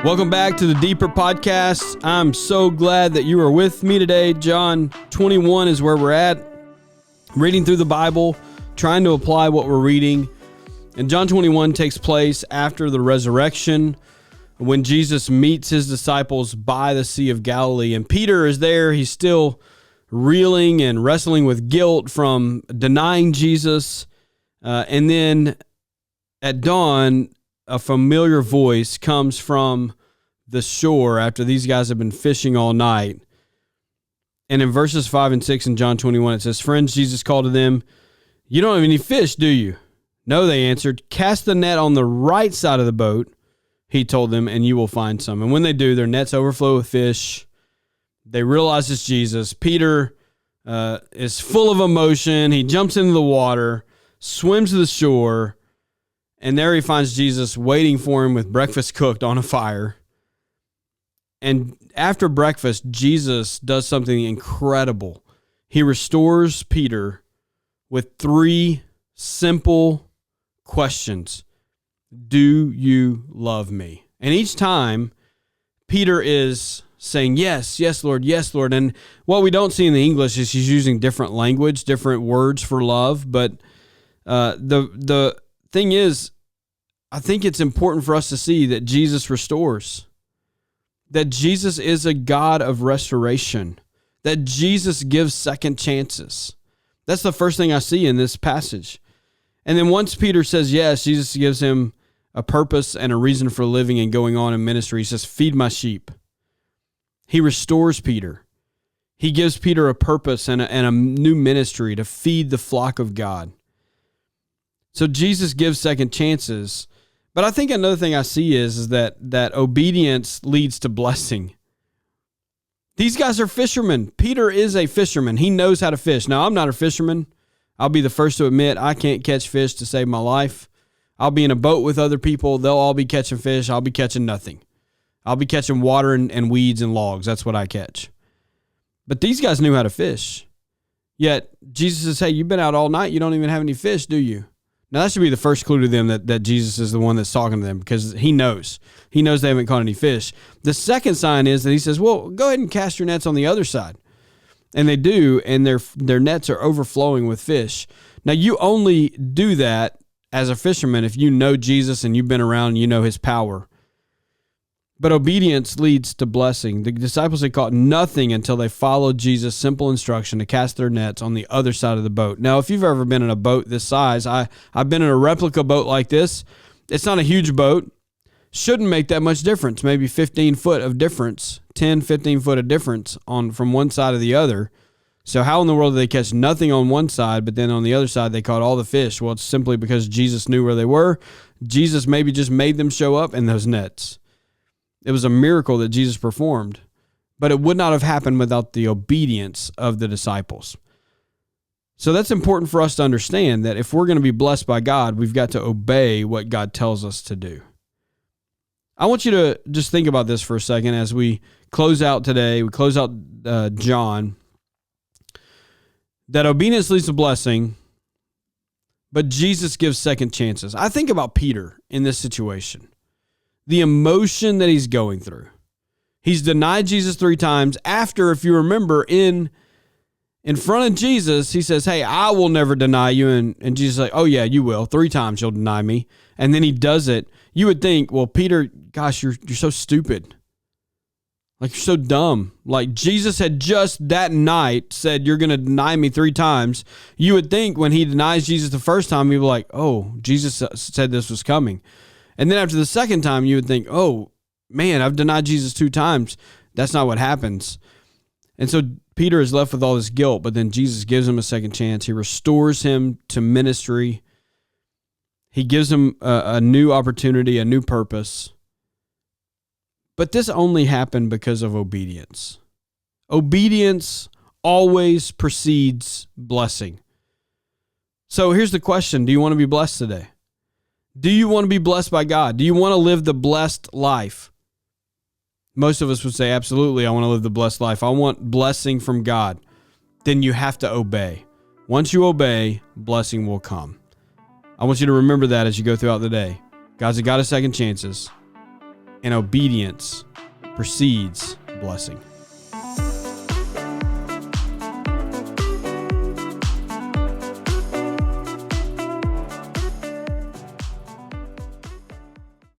Welcome back to the Deeper Podcast. I'm so glad that you are with me today. John 21 is where we're at, reading through the Bible, trying to apply what we're reading. And John 21 takes place after the resurrection, when Jesus meets his disciples by the Sea of Galilee. And Peter is there. He's still reeling and wrestling with guilt from denying Jesus. And then at dawn, a familiar voice comes from the shore after these guys have been fishing all night. And in verses 5 and 6 in John 21, it says, "Friends," Jesus called to them, "you don't have any fish, do you?" "No," they answered. "Cast the net on the right side of the boat," he told them, "and you will find some." And when they do, their nets overflow with fish. They realize it's Jesus. Peter is full of emotion. He jumps into the water, swims to the shore, and there he finds Jesus waiting for him with breakfast cooked on a fire. And after breakfast, Jesus does something incredible. He restores Peter with 3 simple questions. Do you love me? And each time, Peter is saying, yes, yes, Lord, yes, Lord. And what we don't see in the English is he's using different language, different words for love. But the thing is, I think it's important for us to see that Jesus restores, that Jesus is a God of restoration, that Jesus gives second chances. That's the first thing I see in this passage. And then once Peter says yes, Jesus gives him a purpose and a reason for living and going on in ministry. He says, "Feed my sheep." He restores Peter. He gives Peter a purpose and a new ministry to feed the flock of God. So Jesus gives second chances. But I think another thing I see is that obedience leads to blessing. These guys are fishermen. Peter is a fisherman. He knows how to fish. Now, I'm not a fisherman. I'll be the first to admit I can't catch fish to save my life. I'll be in a boat with other people. They'll all be catching fish. I'll be catching nothing. I'll be catching water and weeds and logs. That's what I catch. But these guys knew how to fish. Yet Jesus says, "Hey, you've been out all night. You don't even have any fish, do you?" Now, that should be the first clue to them that Jesus is the one that's talking to them, because he knows. He knows they haven't caught any fish. The second sign is that he says, well, go ahead and cast your nets on the other side. And they do, and their nets are overflowing with fish. Now, you only do that as a fisherman if you know Jesus and you've been around and you know his power. But obedience leads to blessing. The disciples had caught nothing until they followed Jesus' simple instruction to cast their nets on the other side of the boat. Now, if you've ever been in a boat this size, I've been in a replica boat like this. It's not a huge boat. Shouldn't make that much difference. Maybe 15 foot of difference, 10, 15 foot of difference from one side to the other. So how in the world did they catch nothing on one side, but then on the other side they caught all the fish? Well, it's simply because Jesus knew where they were. Jesus maybe just made them show up in those nets. It was a miracle that Jesus performed, but it would not have happened without the obedience of the disciples. So that's important for us to understand, that if we're going to be blessed by God, we've got to obey what God tells us to do. I want you to just think about this for a second as we close out today. We close out John. That obedience leads to blessing, but Jesus gives second chances. I think about Peter in this situation. The emotion that he's going through. He's denied Jesus 3 times after, if you remember, in front of Jesus, he says, "Hey, I will never deny you." And Jesus is like, "Oh yeah, you will. 3 times you'll deny me." And then he does it. You would think, well, Peter, gosh, you're so stupid. Like, you're so dumb. Like, Jesus had just that night said, "You're going to deny me 3 times. You would think when he denies Jesus the first time, he'd be like, "Oh, Jesus said this was coming." And then after the second time, you would think, "Oh, man, I've denied Jesus 2 times. That's not what happens." And so Peter is left with all this guilt, but then Jesus gives him a second chance. He restores him to ministry. He gives him a new opportunity, a new purpose. But this only happened because of obedience. Obedience always precedes blessing. So here's the question. Do you want to be blessed today? Do you want to be blessed by God? Do you want to live the blessed life? Most of us would say, absolutely, I want to live the blessed life. I want blessing from God. then you have to obey. Once you obey, blessing will come. I want you to remember that as you go throughout the day. God's a God of second chances, and obedience precedes blessing.